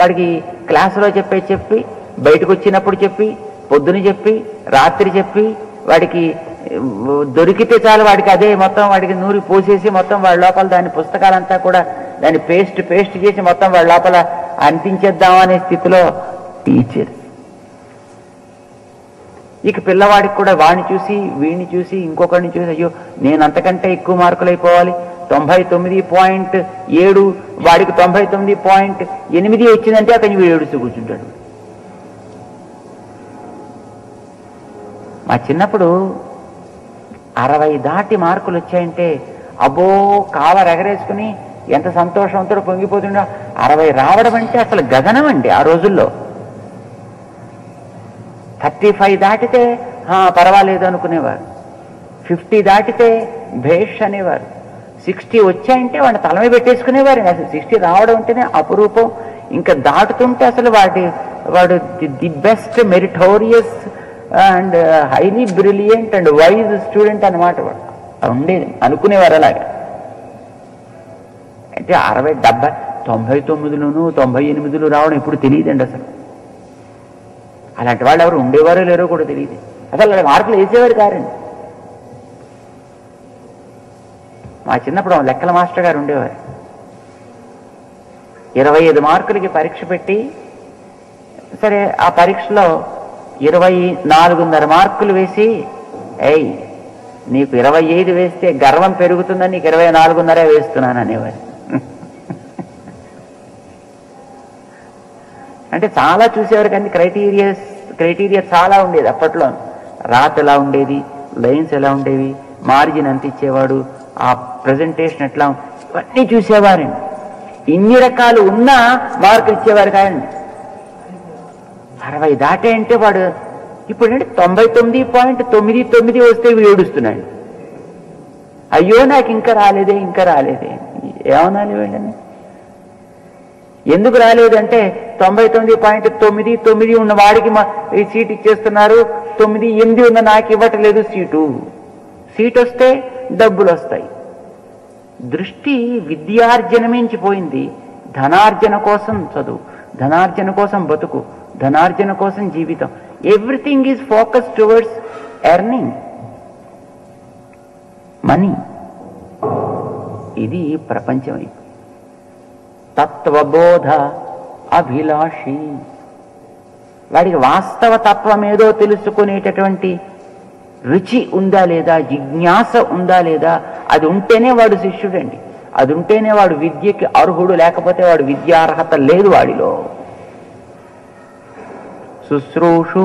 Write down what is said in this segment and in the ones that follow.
వాడికి క్లాసులో చెప్పి బయటకు వచ్చినప్పుడు చెప్పి పొద్దున చెప్పి రాత్రి చెప్పి వాడికి దొరికితే చాలు వాడికి అదే మొత్తం వాడికి నూరి పోసేసి మొత్తం వాడి లోపల దాని పుస్తకాలంతా కూడా దాన్ని పేస్ట్ చేసి మొత్తం వాడి లోపల అంటించేద్దామనే స్థితిలో టీచర్. ఇక పిల్లవాడికి కూడా వాడిని చూసి వీడిని చూసి ఇంకొకరిని చూసి అయ్యో నేను అంతకంటే ఎక్కువ మార్కులు అయిపోవాలి, 99.7 వాడికి 99.8 వచ్చిందంటే అతను వీడు ఏడుస్తూ కూర్చుంటాడు. మా చిన్నప్పుడు 60 దాటి మార్కులు వచ్చాయంటే అబ్బో కావర్ ఎగరేసుకుని ఎంత సంతోషంతో పొంగిపోతుండో. 60 రావడం అంటే అసలు గగనం అండి ఆ రోజుల్లో. 35 దాటితే పర్వాలేదు అనుకునేవారు, 50 దాటితే భేష్ అనేవారు, 60 వచ్చాయంటే వాడిని తలమే పెట్టేసుకునేవారు. అసలు 60 రావడం అంటేనే అపురూపం. ఇంకా దాటుతుంటే అసలు వాడు the best meritorious and highly brilliant and wise student అనమాట. వాడు ఉండేది అనుకునేవారు అలాగా. అంటే 60, 70, 99లోనూ 98లో రావడం ఇప్పుడు తెలియదండి అసలు. అలాంటి వాళ్ళు ఎవరు ఉండేవారో లేరో కూడా తెలియదు. అసలు మార్కులు వేసేవారు కారండి. మా చిన్నప్పుడు లెక్కల మాస్టర్ గారు ఉండేవారు. 25 మార్కులకి పరీక్ష పెట్టి, సరే ఆ పరీక్షలో 24.5 మార్కులు వేసి, నీకు 25 వేస్తే గర్వం పెరుగుతుందని నీకు 24.5 వేస్తున్నాను అనేవారు. అంటే చాలా చూసేవారు కానీ క్రైటీరియా చాలా ఉండేది అప్పట్లో. రాత ఎలా ఉండేది, లైన్స్ ఎలా ఉండేవి, మార్జిన్ ఎంత ఇచ్చేవాడు, ఆ ప్రజెంటేషన్ ఎట్లా, ఇవన్నీ చూసేవారండి. ఇన్ని రకాలు ఉన్నా మార్కులు ఇచ్చేవారు కాదండి. 60 దాటే అంటే వాడు ఇప్పుడు 99.99 వస్తే వీడు ఏడుస్తున్నాడు. అయ్యో నాకు ఇంకా రాలేదే ఏమనాలి వీళ్ళని? ఎందుకు రాలేదంటే 99.99 ఉన్న వాడికి సీట్ ఇచ్చేస్తున్నారు, 9.8 ఉన్న నాకు ఇవ్వట్లేదు సీట్ వస్తే డబ్బులు వస్తాయి. దృష్టి విద్యార్జన మించిపోయింది. ధనార్జన కోసం చదువు, ధనార్జన కోసం బతుకు, ధనార్జన కోసం జీవితం. Everything is focus towards earning money. ఇది ప్రపంచం. తత్వబోధ అభిలాషి, వాడికి వాస్తవ తత్వం ఏదో తెలుసుకునేటటువంటి రుచి ఉందా లేదా, జిజ్ఞాస ఉందా లేదా, అది ఉంటేనే వాడు శిష్యుడండి. అది ఉంటేనే వాడు విద్యకి అర్హుడు, లేకపోతే వాడు విద్యార్హత లేదు వాడిలో. శుశ్రూషు,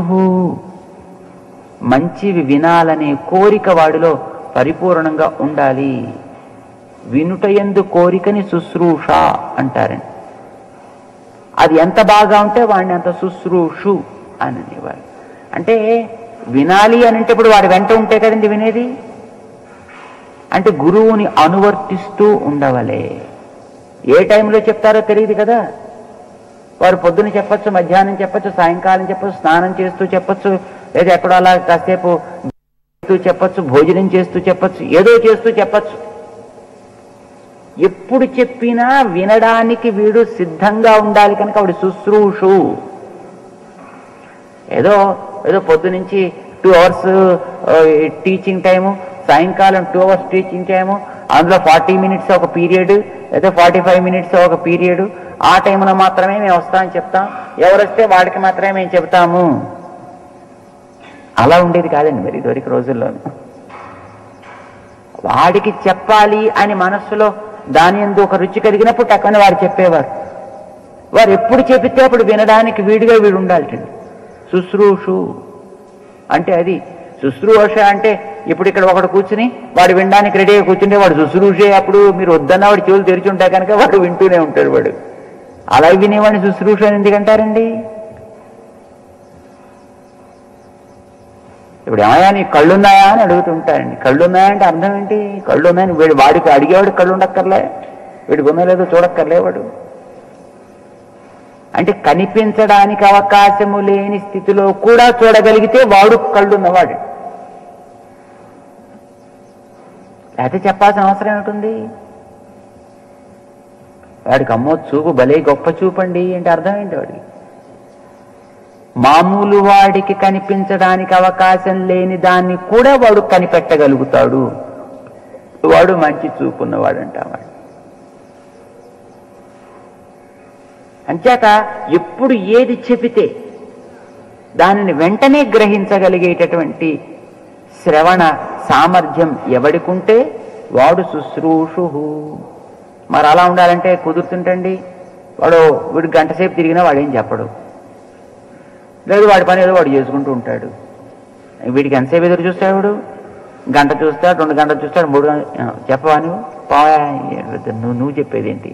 మంచివి వినాలనే కోరిక వాడిలో పరిపూర్ణంగా ఉండాలి. వినుటయందు కోరికని శుశ్రూష అంటారండి. అది ఎంత బాగా ఉంటే వాడిని అంత శుశ్రూషు అని అనేవారు. అంటే వినాలి అని అంటే ఇప్పుడు వాడి వెంట ఉంటే కదండి వినేది. అంటే గురువుని అనువర్తిస్తూ ఉండవలే. ఏ టైంలో చెప్తారో తెలియదు కదా. వారు పొద్దున చెప్పచ్చు, మధ్యాహ్నం చెప్పచ్చు, సాయంకాలం చెప్పచ్చు, స్నానం చేస్తూ చెప్పచ్చు, లేదా ఎక్కడో అలా కాసేపు చెప్పచ్చు, భోజనం చేస్తూ చెప్పచ్చు, ఏదో చేస్తూ చెప్పచ్చు. ఎప్పుడు చెప్పినా వినడానికి వీడు సిద్ధంగా ఉండాలి కనుక వాడు శుశ్రూషు. ఏదో పొద్దు నుంచి 2 hours టీచింగ్ టైము, సాయంకాలం 2 hours టీచింగ్ టైము, అందులో 40 minutes ఒక పీరియడ్, లేదా 45 minutes ఒక పీరియడ్. ఆ టైంలో మాత్రమే మేము వస్తామని చెప్తాం, ఎవరొస్తే వాడికి మాత్రమే మేము చెప్తాము. అలా ఉండేది కాదండి మరి ఇదివరకు రోజుల్లోనూ. వాడికి చెప్పాలి అని మనస్సులో దాని యందు ఒక రుచి కలిగినప్పుడు టక్కని వారు చెప్పేవారు. వారు ఎప్పుడు చెబితే అప్పుడు వినడానికి వీడిగా వీడు ఉండాలి. శుశ్రూషు అంటే అది. శుశ్రూష అంటే ఇప్పుడు ఇక్కడ ఒకడు కూర్చుని వాడు వినడానికి రెడీగా కూర్చుంటే వాడు శుశ్రూషే. అప్పుడు మీరు వద్దన్న వాడు చెవులు తెరిచి ఉంటాయి కనుక వాడు వింటూనే ఉంటాడు. వాడు అలా వినేవాడిని శుశ్రూష అని ఎందుకంటారండి? ఇప్పుడు ఏమయ్యా నీ కళ్ళున్నాయా అని అడుగుతుంటారండి. కళ్ళున్నాయా అంటే అర్థం ఏంటి? కళ్ళు ఉన్నాయని వాడికి అడిగేవాడు కళ్ళు ఉండక్కర్లే, వీడికి ఉన్నలేదో చూడక్కర్లే. వాడు అంటే కనిపించడానికి అవకాశము లేని స్థితిలో కూడా చూడగలిగితే వాడు కళ్ళున్నవాడు. లేకపోతే చెప్పాల్సిన అవసరం ఏమిటి? వాడికి అమ్మో చూపు భలే గొప్ప చూపండి అంటే అర్థం ఏంటి వాడికి? మామూలు వాడికి కనిపించడానికి అవకాశం లేని దాన్ని కూడా వాడు కనిపెట్టగలుగుతాడు. వాడు మంచి చూపున్నవాడంట. వాడు అంచేత ఎప్పుడు ఏది చెబితే దానిని వెంటనే గ్రహించగలిగేటటువంటి శ్రవణ సామర్థ్యం ఎవడికుంటే వాడు శుశ్రూషు. మరి అలా ఉండాలంటే కుదురుతుంటండి. వీడు గంట సేపు తిరిగినా వాడేం చెప్పడు, లేదు వాడి పని ఏదో వాడు చేసుకుంటూ ఉంటాడు. వీడికి ఎంతసేపు ఎదురు చూస్తాడు? వాడు గంట చూస్తాడు, 2 గంటలు చూస్తాడు, 3 చెప్పవా నువ్వు? నువ్వు చెప్పేది ఏంటి?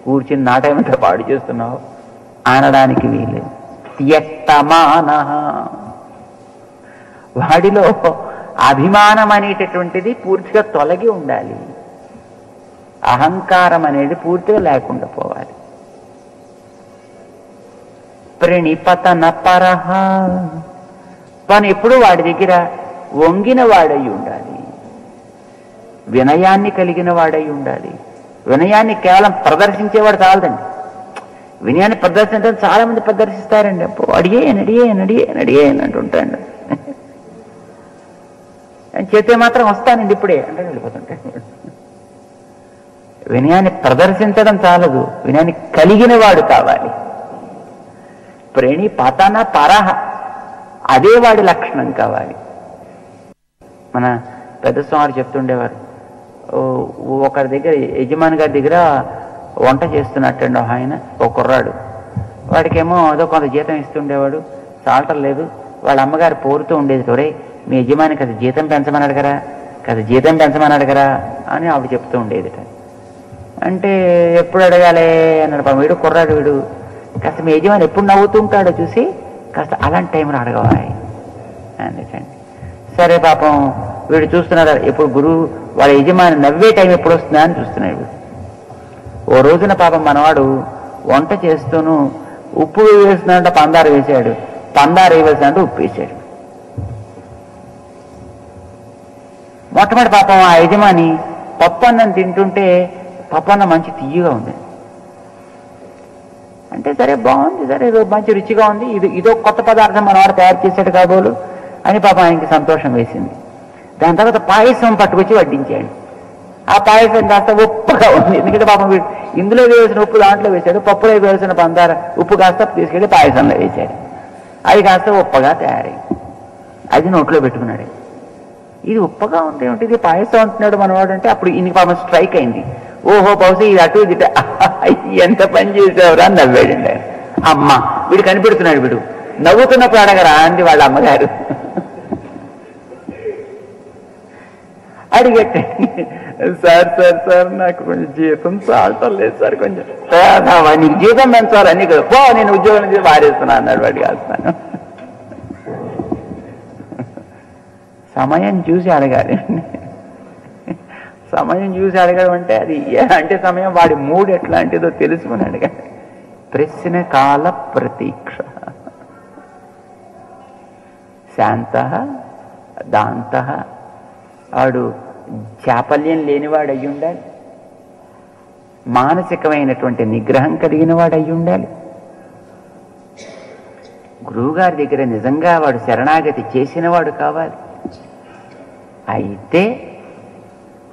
కూర్చుని నా టైం అంతా పాడు చేస్తున్నావు అనడానికి వీలేదు. త్యక్తమాన, వాడిలో అభిమానం అనేటటువంటిది పూర్తిగా తొలగి ఉండాలి. అహంకారం అనేది పూర్తిగా లేకుండా పోవాలి. ప్రణిపతన పరహ, తను ఎప్పుడు వాడి దగ్గర వంగిన వాడై ఉండాలి, వినయాన్ని కలిగిన వాడై ఉండాలి. వినయాన్ని కేవలం ప్రదర్శించేవాడు చాలదండి. వినయాన్ని ప్రదర్శించడం చాలా మంది ప్రదర్శిస్తారండి. అప్పుడు అడిగేయని అంటుంటాడు. చేతే మాత్రం వస్తానండి ఇప్పుడే అంటే వెళ్ళిపోతుంటాడు. వినయాన్ని ప్రదర్శించడం చాలదు, వినయాన్ని కలిగిన వాడు కావాలి. ప్రణిపతన పరహ, అదే వాడి లక్షణం కావాలి. మన పెద్ద స్వామి చెప్తుండేవారు, ఒకరి దగ్గర యజమాని గారి దగ్గర వంట చేస్తున్నట్టండి ఆయన, ఒక కుర్రాడు. వాడికేమో ఏదో కొంత జీతం ఇస్తుండేవాడు, చాలటం లేదు. వాళ్ళ అమ్మగారు పోరుతూ ఉండేది, ఒరే మీ యజమాని కదా జీతం పెంచమని అడగరా అని ఆవిడ చెప్తూ ఉండేది. అంటే ఎప్పుడు అడగాలి అన్నాడు. వీడు కుర్రాడు, వీడు కాస్త మీ యజమాని ఎప్పుడు నవ్వుతుంటాడో చూసి కాస్త అలాంటి టైంలో అడగవాయి అందుకండి. సరే పాపం వీడు చూస్తున్నాడు, ఎప్పుడు గురువు వాళ్ళ యజమాని నవ్వే టైం ఎప్పుడు వస్తుందా అని చూస్తున్నాడు. ఓ రోజున పాపం మనవాడు వంట చేస్తూను ఉప్పు వేసినట్టు పందారు వేసాడు, పందారు వేసినట్టు ఉప్పు వేసాడు. మొట్టమొదటి పాపం ఆ యజమాని పప్పు అన్నం తింటుంటే పప్పు అన్నం మంచి తీయగా ఉంది అంటే, సరే బాగుంది, సరే మంచి రుచిగా ఉంది, ఇదో కొత్త పదార్థం మనవాడు తయారు చేశాడు కాబోలు అని పాపం ఆయనకి సంతోషం వేసింది. దాని తర్వాత పాయసం పట్టుకొచ్చి వడ్డించాడు. ఆ పాయసం కాస్త ఉప్పుగా ఉంది, ఎందుకంటే పాపం ఇందులో వేసిన ఉప్పు దాంట్లో వేశాడు, పప్పులో వేసిన పందార ఉప్పు కాస్త తీసుకెళ్ళి పాయసంలో వేశాడు. అది కాస్త ఉప్పగా తయారైంది. అది నోట్లో పెట్టుకున్నాడు. ఇది ఉప్పగా ఉంది ఏమిటి, ఇది పాయసం అంటున్నాడు మనవాడు అంటే, అప్పుడు ఇన్ని పాపం స్ట్రైక్ అయింది. ఓహో బహుశా ఇది అటు ఇది ఎంత పని చేసేవరా అని నవ్వాడండి ఆయన. అమ్మ వీడు కనిపెడుతున్నాడు, వీడు నవ్వుతున్నప్పుడు అడగరా అంది వాళ్ళ అమ్మగారు. అడిగట్టే, సార్ నాకు కొంచెం జీతం చాలటం లేదు సార్, కొంచెం నీకు జీతం పెంచాలని కదా, పో నేను ఉద్యోగం నుంచి వారేస్తున్నా అన్నాడు. వాడికి వేస్తాను. సమయం చూసి అడగాలి. సమయం చూసి అడగడం అంటే అది అంటే సమయం వాడి మూడు ఎట్లాంటిదో తెలుసుకుని అడగాలి. ప్రశ్న కాల ప్రతీక్ష, శాంత దాంత, వాడు చాపల్యం లేనివాడు అయి ఉండాలి, మానసికమైనటువంటి నిగ్రహం కలిగిన వాడు అయి ఉండాలి. గురువుగారి దగ్గర నిజంగా వాడు శరణాగతి చేసినవాడు కావాలి. అయితే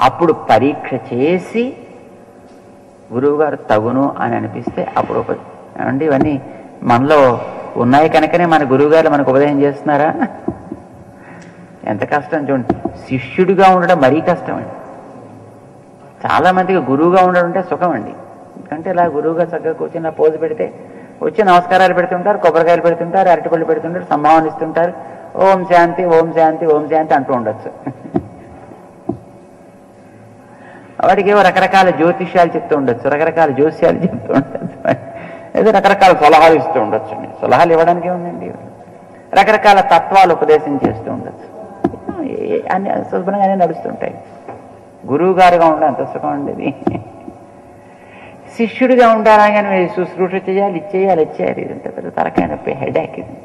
అప్పుడు పరీక్ష చేసి గురువుగారు తగును అని అనిపిస్తే అప్పుడు ఏమండి ఇవన్నీ మనలో ఉన్నాయి కనుకనే మన గురువుగారు మనకు ఉపదేశం చేస్తున్నారా? ఎంత కష్టం చూడండి. శిష్యుడిగా ఉండడం మరీ కష్టం అండి. చాలామందికి గురువుగా ఉండడం అంటే సుఖం అండి. ఎందుకంటే ఇలా గురువుగా చక్కగా కూర్చొని పోజు పెడితే వచ్చి నమస్కారాలు పెడుతుంటారు, కొబ్బరికాయలు పెడుతుంటారు, అరటిపళ్ళు పెడుతుంటారు, సంభావన ఇస్తుంటారు, ఓం శాంతి ఓం శాంతి ఓం శాంతి అంటూ ఉండొచ్చు. వాడికి ఏవో రకరకాల జ్యోతిష్యాలు చెప్తూ ఉండొచ్చు, రకరకాల జ్యోతిష్యాలు చెప్తూ ఉండొచ్చు, ఏదో రకరకాల సలహాలు ఇస్తూ ఉండొచ్చు. సలహాలు ఇవ్వడానికి ఏముందండి, రకరకాల తత్వాలు ఉపదేశం చేస్తూ ఉండొచ్చు. అన్ని శుభ్రంగానే నడుస్తుంటాయి. గురువు గారుగా ఉండే అంత సుఖం ఉండేది. శిష్యుడిగా ఉండాలా కానీ శుశ్రూష చేయాలి, ఇచ్చేయాలి, ఇదంటే తలకాయ నొప్పి, హెడేక్. ఇది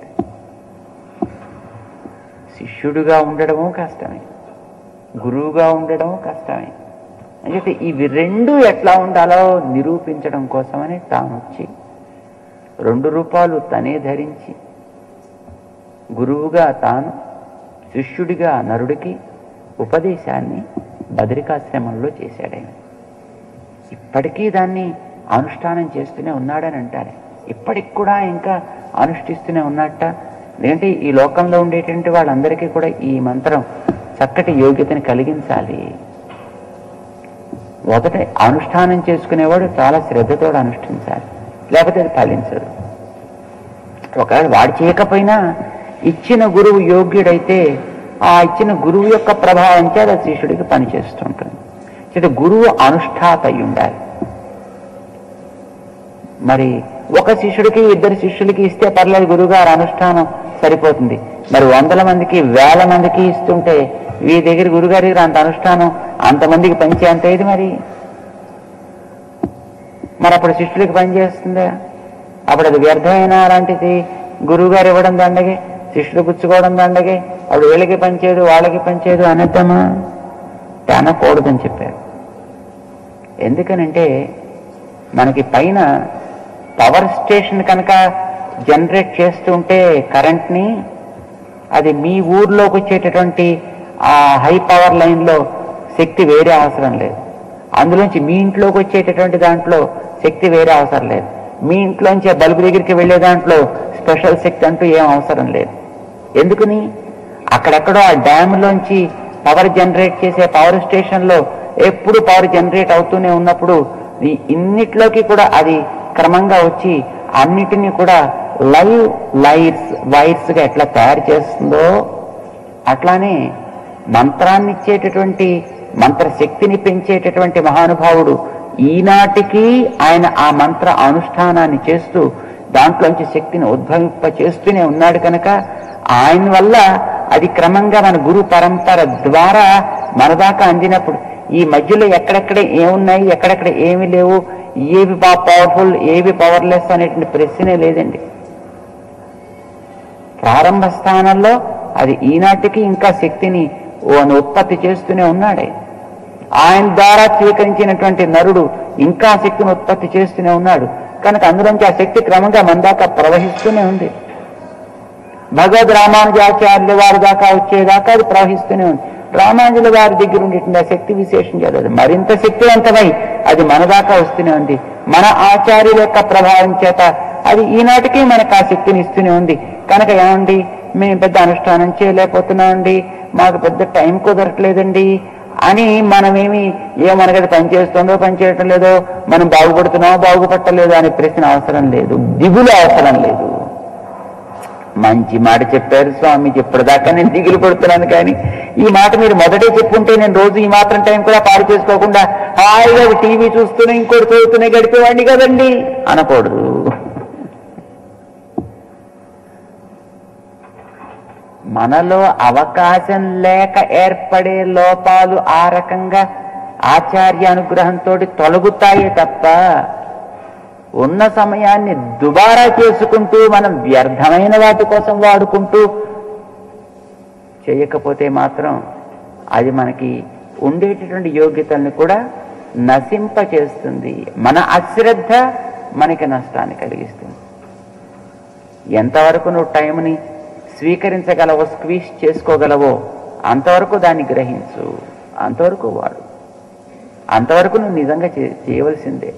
శిష్యుడిగా ఉండడము కష్టమే, గురువుగా ఉండడము కష్టమే. అంటే ఇవి రెండు ఎట్లా ఉండాలో నిరూపించడం కోసమని తాను వచ్చి 2 రూపాలు తనే ధరించి గురువుగా తాను, శిష్యుడిగా నరుడికి ఉపదేశాన్ని బదరికాశ్రమంలో చేశాడు. ఆయన ఇప్పటికీ దాన్ని అనుష్ఠానం చేస్తూనే ఉన్నాడని అంటారు. ఇప్పటికి కూడా ఇంకా అనుష్ఠిస్తూనే ఉన్నట్ట. ఎందుకంటే ఈ లోకంలో ఉండేటువంటి వాళ్ళందరికీ కూడా ఈ మంత్రం చక్కటి యోగ్యతని కలిగించాలి. మొదట అనుష్ఠానం చేసుకునేవాడు చాలా శ్రద్ధతో అనుష్ఠించాలి, లేకపోతే అది ఫలించదు. ఒకవేళ వాడు చేయకపోయినా ఇచ్చిన గురువు యోగ్యుడైతే ఆ ఇచ్చిన గురువు యొక్క ప్రభావం చేత శిష్యుడికి పనిచేస్తుంటుంది. అంటే గురువు అనుష్ఠాత అయి ఉండాలి. మరి ఒక శిష్యుడికి 2 శిష్యులకి ఇస్తే పర్లేదు, గురువుగారు అనుష్ఠానం సరిపోతుంది. మరి 100 మందికి 1000 మందికి ఇస్తుంటే ఈ దగ్గర గురుగారి దగ్గర అంత అనుష్ఠానం అంతమందికి పంచే అంత ఏది మరి అప్పుడు శిష్యులకి పనిచేస్తుందా? అప్పుడు అది వ్యర్థమైన అలాంటిది. గురువుగారు ఇవ్వడం దండగే, శిష్యులు పుచ్చుకోవడం దండగే, అప్పుడు వీళ్ళకి పనిచేయదు వాళ్ళకి పనిచేయదు అనేద్దామా? అనకూడదని చెప్పారు. ఎందుకనంటే మనకి పైన పవర్ స్టేషన్ కనుక జనరేట్ చేస్తూ ఉంటే కరెంట్ని, అది మీ ఊర్లోకి వచ్చేటటువంటి ఆ హై పవర్ లైన్లో శక్తి వేరే అవసరం లేదు. అందులోంచి మీ ఇంట్లోకి వచ్చేటటువంటి దాంట్లో శక్తి వేరే అవసరం లేదు. మీ ఇంట్లోంచి బల్బు దగ్గరికి వెళ్ళే దాంట్లో స్పెషల్ శక్తి అంటూ ఏం అవసరం లేదు. ఎందుకని? అక్కడెక్కడో ఆ డ్యామ్లోంచి పవర్ జనరేట్ చేసే పవర్ స్టేషన్లో ఎప్పుడు పవర్ జనరేట్ అవుతూనే ఉన్నప్పుడు ఇన్నిట్లోకి కూడా అది క్రమంగా వచ్చి అన్నిటినీ కూడా లైవ్ వైర్స్గా ఎట్లా తయారు చేస్తుందో అట్లానే మంత్రాన్ని ఇచ్చేటటువంటి మంత్రశక్తిని పెంచేటటువంటి మహానుభావుడు ఈనాటికి ఆయన ఆ మంత్ర అనుష్ఠానాన్ని చేస్తూ దాంట్లోంచి శక్తిని ఉద్భవింప చేస్తూనే ఉన్నాడు. కనుక ఆయన వల్ల అది క్రమంగా మన గురు పరంపర ద్వారా మన దాకా అందినప్పుడు ఈ మధ్యలో ఎక్కడెక్కడ ఏమున్నాయి, ఎక్కడెక్కడ ఏమి లేవు, ఏవి పవర్ఫుల్ ఏవి పవర్లెస్ అనేటువంటి ప్రశ్నే లేదండి. ప్రారంభ స్థానంలో అది ఈనాటికి ఇంకా శక్తిని ఉత్పత్తి చేస్తూనే ఉన్నాడే. ఆయన ద్వారా స్వీకరించినటువంటి నరుడు ఇంకా శక్తిని ఉత్పత్తి చేస్తూనే ఉన్నాడు. కనుక అందులోంచి ఆ శక్తి క్రమంగా మన దాకా ప్రవహిస్తూనే ఉంది. భగవద్ రామానుజాచార్యుల వారి దాకా వచ్చేదాకా అది ప్రవహిస్తూనే ఉంది. రామానుజుల వారి దగ్గర ఉండేటువంటి ఆ శక్తి విశేషం చేత మరింత శక్తివంతమై అది మన దాకా వస్తూనే ఉంది. మన ఆచార్యుల యొక్క ప్రభావం చేత అది ఈనాటికి మనకు ఆ శక్తిని ఇస్తూనే ఉంది. కనుక ఏమండి మేము పెద్ద అనుష్ఠానం చేయలేకపోతున్నామండి, మాకు పెద్ద టైం కుదరట్లేదండి అని మనమేమి ఏమనగది పనిచేస్తుందో పనిచేయటం లేదో, మనం బాగుపడుతున్నామో బాగుపట్టలేదో అనే ప్రశ్న అవసరం లేదు, దిగులు అవసరం లేదు. మంచి మాట చెప్పారు స్వామి, ఇప్పటిదాకా నేను దిగులు పడుతున్నాను, కానీ ఈ మాట మీరు మొదటే చెప్పుంటే నేను రోజు ఈ మాత్రం టైం కూడా పాడు చేసుకోకుండా హాయిగా టీవీ చూస్తూనే ఇంకోటి చదువుతూనే గడిపేవాడిని కదండి అనకూడదు. మనలో అవకాశం లేక ఏర్పడే లోపాలు ఆ రకంగా ఆచార్య అనుగ్రహంతో తొలగుతాయే తప్ప ఉన్న సమయాన్ని దుబారా చేసుకుంటూ మనం వ్యర్థమైన వాటి కోసం వాడుకుంటూ చేయకపోతే మాత్రం అది మనకి ఉండేటటువంటి యోగ్యతల్ని కూడా నశింపచేస్తుంది. మన అశ్రద్ధ మనకి నష్టాన్ని కలిగిస్తుంది. ఎంతవరకు నువ్వు టైంని స్వీకరించగలవో, స్క్వీజ్ చేసుకోగలవో అంతవరకు దాన్ని గ్రహించు, అంతవరకు వాడు, అంతవరకు నువ్వు నిజంగా చేయవలసిందే.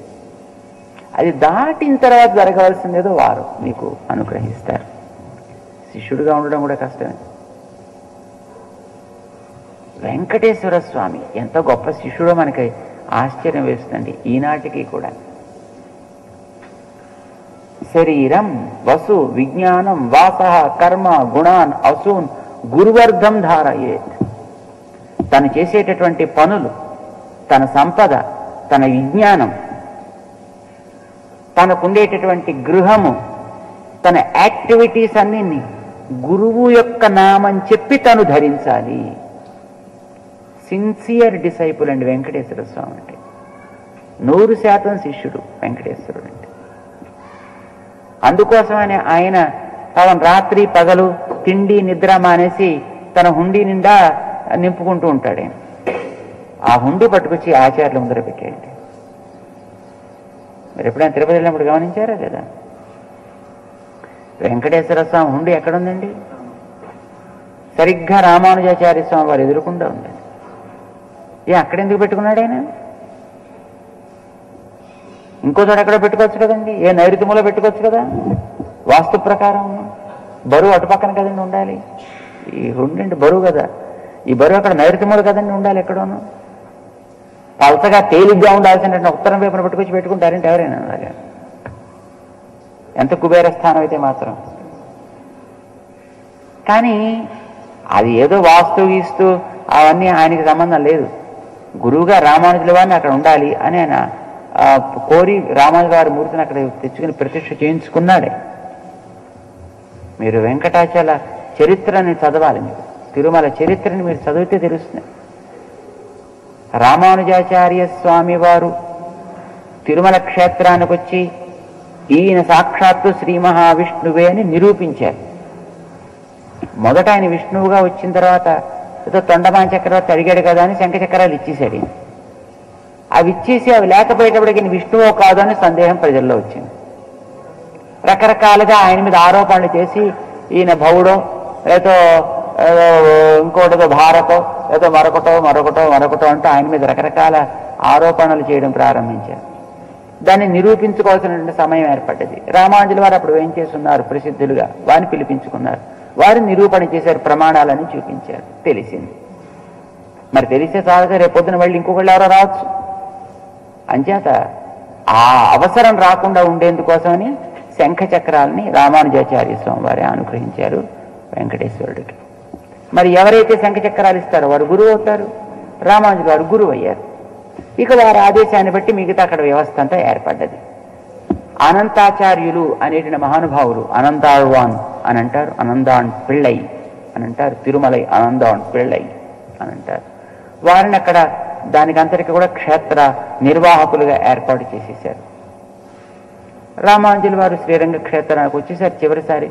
అది దాటిన తర్వాత జరగవలసిందేదో వారు నీకు అనుగ్రహిస్తారు. శిష్యుడిగా ఉండడం కూడా కష్టమే. వెంకటేశ్వర స్వామి ఎంత గొప్ప శిష్యుడో మనకి ఆశ్చర్యం వేస్తుందండి ఈనాటికి కూడా. శరీరం వసు విజ్ఞానం వాస కర్మ గుణాన్ అసూన్ గురువర్ధం ధారయేత్. తను చేసేటటువంటి పనులు, తన సంపద, తన విజ్ఞానం, తనకుండేటటువంటి గృహము, తన యాక్టివిటీస్ అన్ని గురువు యొక్క నామం చెప్పి తను ధరించాలి. సిన్సియర్ డిసైపుల్ అండి వెంకటేశ్వర స్వామి అంటే. 100% శిష్యుడు వెంకటేశ్వరుడు అంటే. అందుకోసమని ఆయన తన రాత్రి పగలు తిండి నిద్ర మానేసి తన హుండీ నిండా నింపుకుంటూ ఉంటాడు. ఆయన ఆ హుండీ పట్టుకొచ్చి ఆచార్యుల ముందర పెట్టేయండి. మీరు ఎప్పుడైనా తిరుపతి వెళ్ళినప్పుడు గమనించారా లేదా? వెంకటేశ్వర స్వామి హుండీ ఎక్కడుందండి? సరిగ్గా రామానుజాచార్య స్వామి వారు ఎదురుకుండా ఉందండి. అక్కడెందుకు పెట్టుకున్నాడు ఆయన? ఇంకో చోట ఎక్కడ పెట్టుకోవచ్చు కదండి, ఏ నైరుతిమూల పెట్టుకోవచ్చు కదా. వాస్తు ప్రకారం బరువు అటుపక్కన కదండి ఉండాలి. ఈ హుండీ అంటే బరువు కదా, ఈ బరువు అక్కడ నైరుతిమూల కదండి ఉండాలి. ఎక్కడోనూ పలసగా తేలిగ్గా ఉండాల్సిన ఉత్తరం వైపున పెట్టుకుంటారంటే ఎవరైనా అలాగే, ఎంత కుబేర స్థానం అయితే మాత్రం. కానీ అది ఏదో వాస్తు గీస్తూ అవన్నీ ఆయనకి సంబంధం లేదు. గురువుగా రామానుజుల వారిని అక్కడ ఉండాలి అని ఆయన కోరి రామానుజుల వారి మూర్తిని అక్కడ తెచ్చుకుని ప్రతిష్ఠ చేయించుకున్నాడే. మీరు వెంకటాచల చరిత్రని చదవాలి. మీరు తిరుమల చరిత్రని మీరు చదివితే తెలుస్తుంది. రామానుజాచార్య స్వామి వారు తిరుమల క్షేత్రానికి వచ్చి ఈయన సాక్షాత్తు శ్రీ మహావిష్ణువే అని నిరూపించారు. మొదట ఆయన విష్ణువుగా వచ్చిన తర్వాత ఏదో తొండమాన్ చక్రవర్తి అడిగాడు కదా అని శంఖ చక్రాలు ఇచ్చేశాడు. అవి ఇచ్చేసి అవి లేకపోయేటప్పటికి ఈయన విష్ణువో కాదు అని సందేహం ప్రజల్లో వచ్చింది. రకరకాలుగా ఆయన మీద ఆరోపణలు చేసి ఈయన భవుడో లేదో ఇంకోటిదో భారతో లేదో మరొకటో అంటూ ఆయన మీద రకరకాల ఆరోపణలు చేయడం ప్రారంభించారు. దాన్ని నిరూపించుకోవాల్సినటువంటి సమయం ఏర్పడ్డది. రామానుజుల వారు అప్పుడు ఏం చేస్తున్నారు? ప్రసిద్ధులుగా వారిని పిలిపించుకున్నారు. వారు నిరూపణ చేశారు, ప్రమాణాలని చూపించారు. తెలిసింది. మరి తెలిసే చాలుగా రేపు పొద్దున మళ్ళీ ఇంకొకళ్ళు ఎవరో రావచ్చు. అంచేత ఆ అవసరం రాకుండా ఉండేందుకోసమని శంఖ చక్రాలని రామానుజాచార్య స్వామి వారే అనుగ్రహించారు వెంకటేశ్వరుడికి. మరి ఎవరైతే శంఖ చక్రాలు ఇస్తారో వారు గురువు అవుతారు. రామానుజుల వారు గురువు అయ్యారు. ఇక వారి ఆదేశాన్ని బట్టి మిగతా అక్కడ వ్యవస్థ అంతా ఏర్పడ్డది. అనంతాచార్యులు అనేటువంటి మహానుభావులు, అనంతాళ్వాన్ అని అంటారు, అనందాన్ పిళ్ళై అని అంటారు, తిరుమలై అనందాన్ పిళ్ళై అని అంటారు. వారిని అక్కడ దానికంతటికి కూడా క్షేత్ర నిర్వాహకులుగా ఏర్పాటు చేసేసారు. రామానుజుల వారు శ్రీరంగ క్షేత్రానికి వచ్చేసారు చివరిసారి.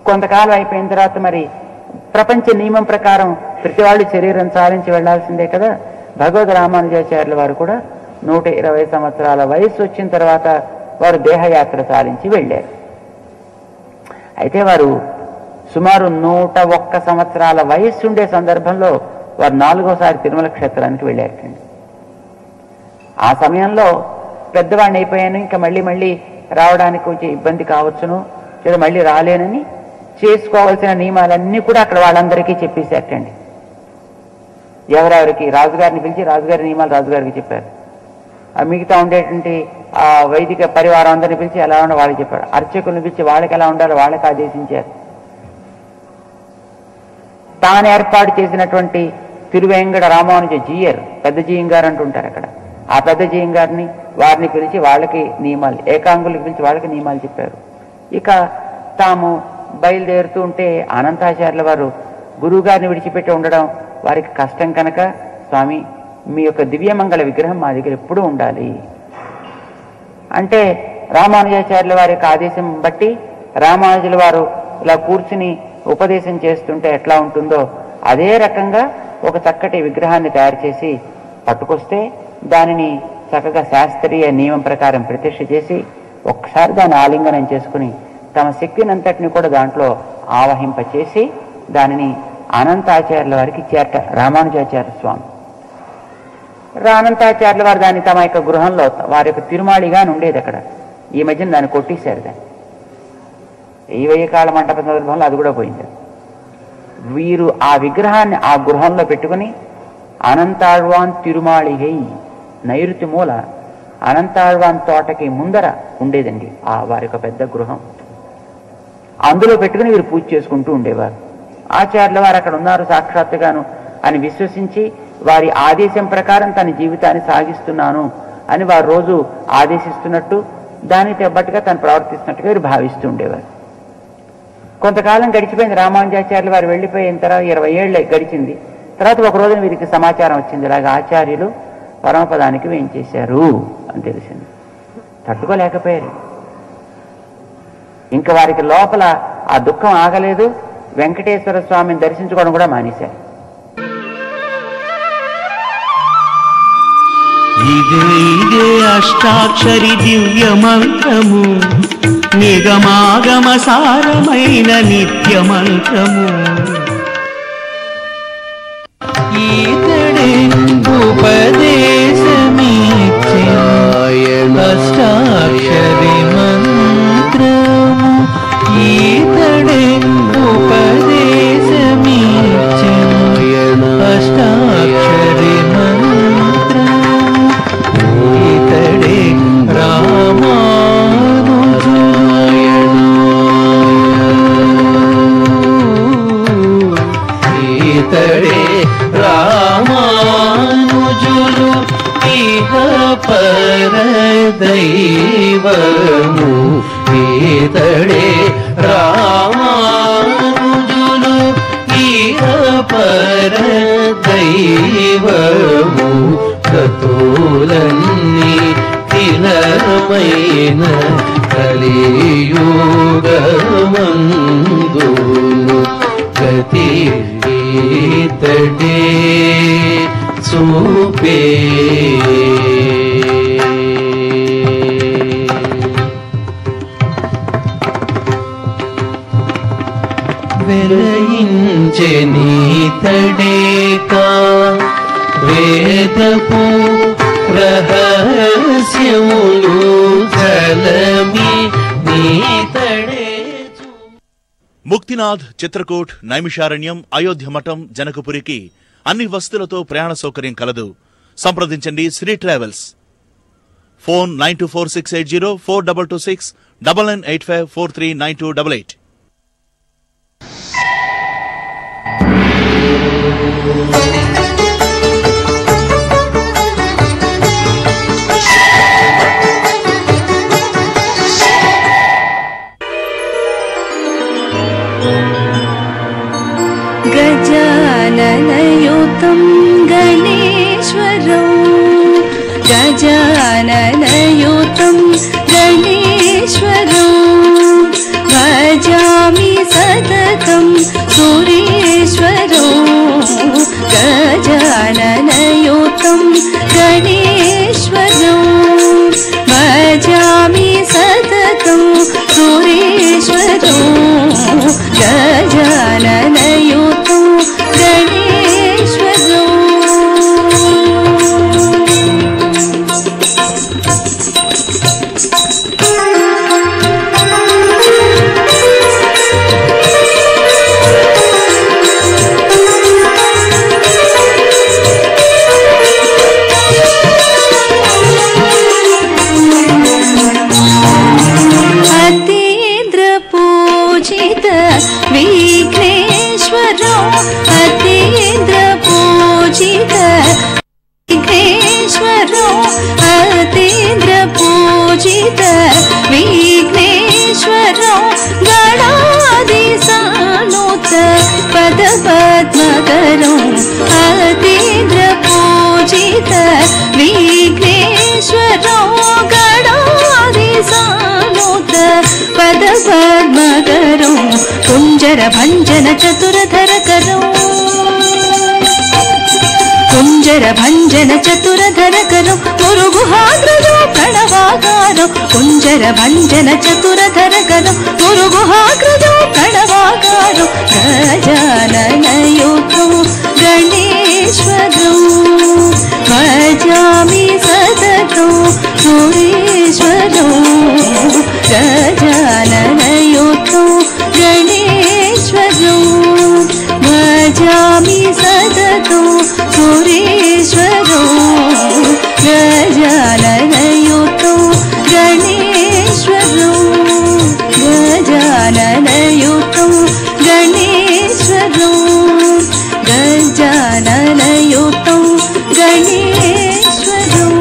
కొంతకాలం అయిపోయిన తర్వాత మరి ప్రపంచ నియమం ప్రకారం ప్రతి వాళ్ళు శరీరం సాధించి వెళ్లాల్సిందే కదా. భగవద్ రామానుజాచార్యుల వారు కూడా 120 సంవత్సరాల వయసు వచ్చిన తర్వాత వారు దేహయాత్ర సాధించి వెళ్ళారు. అయితే వారు సుమారు 101 సంవత్సరాల వయస్సు ఉండే సందర్భంలో వారు 4వసారి తిరుమల క్షేత్రానికి వెళ్ళారటండి. ఆ సమయంలో పెద్దవాడిని అయిపోయాను, ఇంకా మళ్ళీ రావడానికి కొంచెం ఇబ్బంది కావచ్చును, లేదా మళ్ళీ రాలేనని చేసుకోవాల్సిన నియమాలన్నీ కూడా అక్కడ వాళ్ళందరికీ చెప్పేశారటండి. ఎవరెవరికి రాజుగారిని పిలిచి రాజుగారి నియమాలు రాజుగారికి చెప్పారు. మిగతా ఉండేటువంటి ఆ వైదిక పరివారం అందరిని పిలిచి ఎలా ఉండాలో వాళ్ళకి చెప్పారు. అర్చకులను పిలిచి వాళ్ళకి ఎలా ఉండాలో వాళ్ళకి ఆదేశించారు. తాను ఏర్పాటు చేసినటువంటి తిరువేంకట రామానుజ జీయర్, పెద్ద జీయం గారు అంటుంటారు అక్కడ, ఆ పెద్ద జీయం గారిని వారిని పిలిచి వాళ్ళకి నియమాలు, ఏకాంగులకు పిలిచి వాళ్ళకి నియమాలు చెప్పారు. ఇక తాము బయలుదేరుతూ ఉంటే అనంతాచార్యుల వారు గురువు గారిని విడిచిపెట్టి ఉండడం వారికి కష్టం కనుక, స్వామి మీ యొక్క దివ్యమంగళ విగ్రహం మా దగ్గర ఎప్పుడూ ఉండాలి అంటే, రామానుజాచార్యుల వారి యొక్క ఆదేశం బట్టి రామానుజుల వారు ఇలా కూర్చుని ఉపదేశం చేస్తుంటే ఎట్లా ఉంటుందో అదే రకంగా ఒక చక్కటి విగ్రహాన్ని తయారు చేసి పట్టుకొస్తే దానిని చక్కగా శాస్త్రీయ నియమం ప్రకారం ప్రతిష్ఠ చేసి ఒక్కసారి దాన్ని ఆలింగనం చేసుకుని తమ శక్తినంతటిని కూడా దాంట్లో ఆవహింపచేసి దానిని అనంతాచార్యుల వారికి చేరట రామానుజాచార్య స్వామి. అనంతాచార్యుల వారు దాన్ని తమ యొక్క గృహంలో వారి యొక్క తిరుమాళిగా ఉండేది అక్కడ. ఈ మధ్యన దాన్ని కొట్టేశారు. దాన్ని ఈ 1000 కాల మంటప సందర్భంలో అది కూడా పోయింది. వీరు ఆ విగ్రహాన్ని ఆ గృహంలో పెట్టుకుని అనంతాళ్వాన్ తిరుమాళిగై, నైరుతి మూల అనంతాళ్వాన్ తోటకి ముందర ఉండేదండి ఆ వారి యొక్క పెద్ద గృహం. అందులో పెట్టుకుని వీరు పూజ చేసుకుంటూ ఉండేవారు. ఆచార్యుల వారు అక్కడ ఉన్నారు సాక్షాత్తుగాను అని విశ్వసించి వారి ఆదేశం ప్రకారం తన జీవితాన్ని సాగిస్తున్నాను అని వారు రోజు ఆదేశిస్తున్నట్టు దానికి తగ్గట్టుగా తను ప్రవర్తిస్తున్నట్టుగా వీరు భావిస్తూ ఉండేవారు. కొంతకాలం గడిచిపోయింది. రామానుజాచార్యులు వారు వెళ్ళిపోయిన తర్వాత 20 ఏళ్ళు గడిచింది. తర్వాత ఒక రోజున వీరికి సమాచారం వచ్చింది, ఇలాగ ఆచార్యులు పరమపదానికి వేయించేశారు అని తెలిసింది. తట్టుకోలేకపోయారు. ఇంకా వారికి లోపల ఆ దుఃఖం ఆగలేదు. వెంకటేశ్వర స్వామిని దర్శించుకోవడం కూడా మానేశారు. ఇదే అష్టాక్షరి దివ్య మంత్రము, నిగమాగమ సారమైన నిత్య మంత్రము. ఈతడే ఉపదేశమిచ్చే అష్టాక్షరి మంత్రము. ఈతడే ఉపదేశమిచ్చే అష్టాక్షరి మంత్రము. ఈతడే ఈతడే రామానుజులు ఇహ పర దైవము. ఈతడే రామానుజులు ఇహ పర దైవము. కతులన్నీ తినమైన కలియుగమందును గతి ఈతడే చూపే. వెలయించే నీతడేకా వేదపు రహస్యములు జలమి నీతడే. ముక్తినాథ్, చిత్రకూట్, నైమిషారణ్యం, అయోధ్య మఠం, జనకపురికి అన్ని వస్తువులతో ప్రయాణ సౌకర్యం కలదు. సంప్రదించండి శ్రీ ట్రావెల్స్. ఫోన్ 9246804226 9985439288. गजाननयुतं गणेश्वरं गजाननयुतं गणेश्वरं भजामि सततं सुरेश्वरं गजाननयुतं गणेश्वरं भजामि सततं सुरेश्वरं गजाननयुतं पद्मकरं अतीन्द्र पूजित विघ्नेश्वरं गणाधिसानुत पद्मकरं कुञ्जर भञ्जन चतुरधरकरं कुञ्जर भञ्जन चतुरधरकरं गुरुगुहाग्रजो प्रणवाकारो कुञ्जर भञ्जन चतुरधरकरं गुरुगुहाग्रजो प्रणवाकारो गजाननयुतं गणेश्वरं भजामि सततं सुरेश्वरं गजाननयुतं गणेश्वरं भजामि सततं सुरेश्वरं गजाननयुतं गणेश्वरं गजाननयुतं गणेश्वरं गजाननयुतं गणेश्वरं.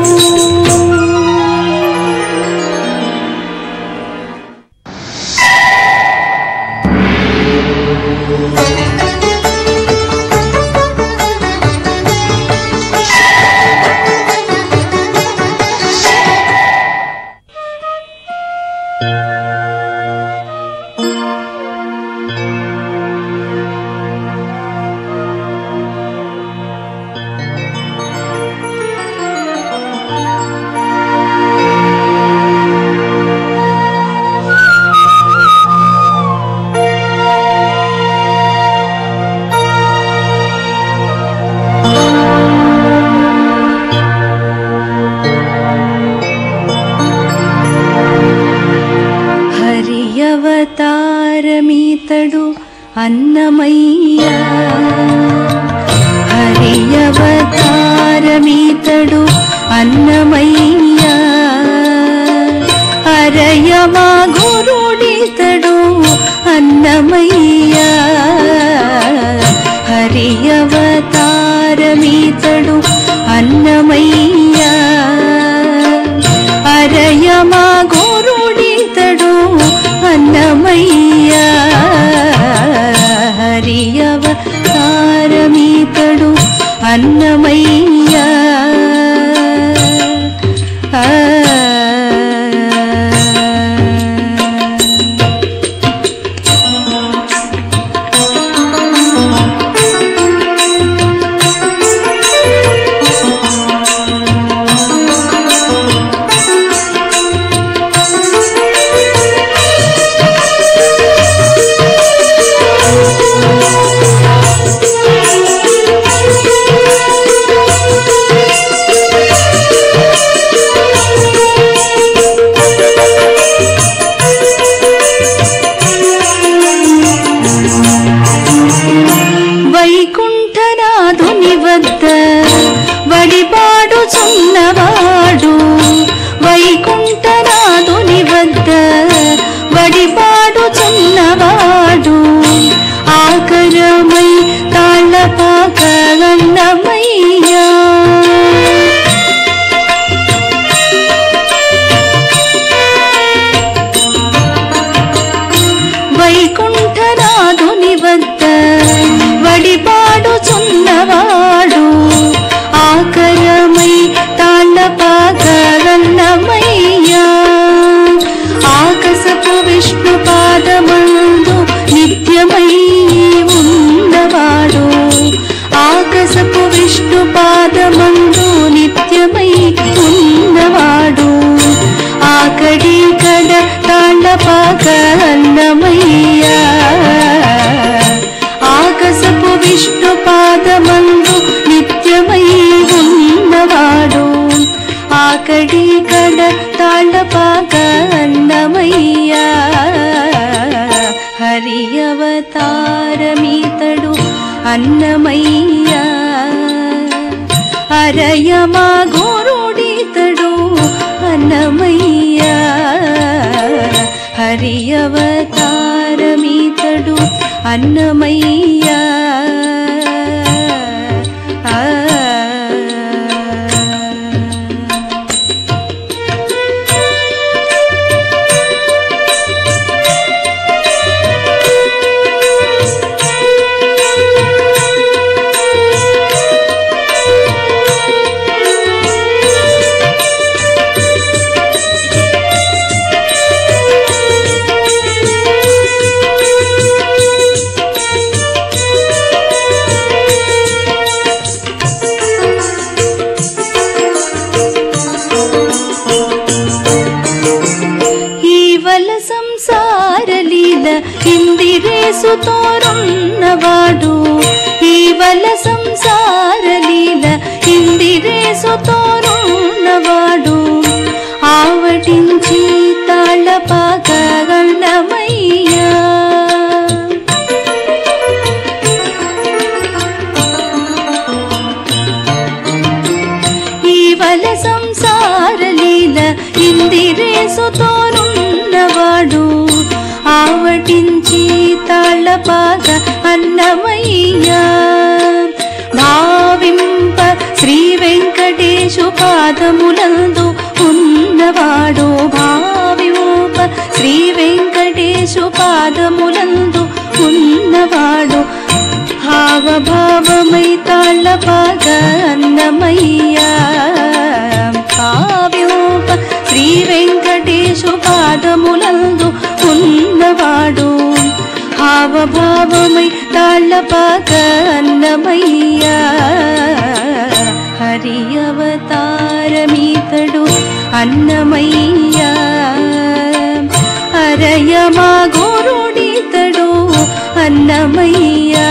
హరియవతారమీతడు అన్నమయ్య హరియవతారమీతడు అన్నమయ్య హరయమా గురుడితడు అన్నమయ్య హరియవతారమీతడు అన్నమయ్య హరయమా గురుడితడు అన్నమయ్య హరియవతారమీతడు అన్నమయ్య వైకుంఠనాథుని వద్ద వడిపాడుచున్నవాడు వైకుంఠనాథుని వద్ద వడిపాడుచున్నవాడు ఆకరమై తాళపాక అన్నమయ్యా వైకుంఠనాథుని వద్ద వడిపాడుచున్నవాడు ఆకరమై తాళపాక అన్నమయ్యా ఆకసపు విష్ణు పాదమందు నిత్యమై ఉన్నవాడు ఆకసపు విష్ణు పాదమందు నిత్యమై ఉన్నవాడు ఆకడి కడ తాళపాక అన్నమయ్యా ఆకసపు విష్ణు పాదమందు నిత్యమై ఉన్నవాడు ఆకడి కడ తాళపాక అన్నమయ్యా హరియవతారమీతడు అన్నమయ్యా హరయమా గురుడితడు అన్నమయ్యా హరియవతారమీతడు అన్నమయ్యా ఇందిరేసు తోరున్నవాడు ఈవల సంసార లీల ఇందిరేసు తోరున్నవాడు ఆవటించి తాళపాక అన్నమయ్యా ఈవల సంసార లీల ఇందిరేసు తోరున్నవాడు ఆవటించి తాళపాక అన్నమయ్యా భావింప శ్రీ వెంకటేశు పాదములందు ఉన్నవాడు భావింప శ్రీ వెంకటేశు పాదములందు ఉన్నవాడు హావభావమై తాళపాక అన్నమయ్యా భావింప శ్రీ వెంకటేశు పాదములందు ఉన్నవాడు హావభావమై తాళపాక అన్నమయ్యా హరియవతారమీతడు అన్నమయ్యా హరయమా గురుడితడు అన్నమయ్యా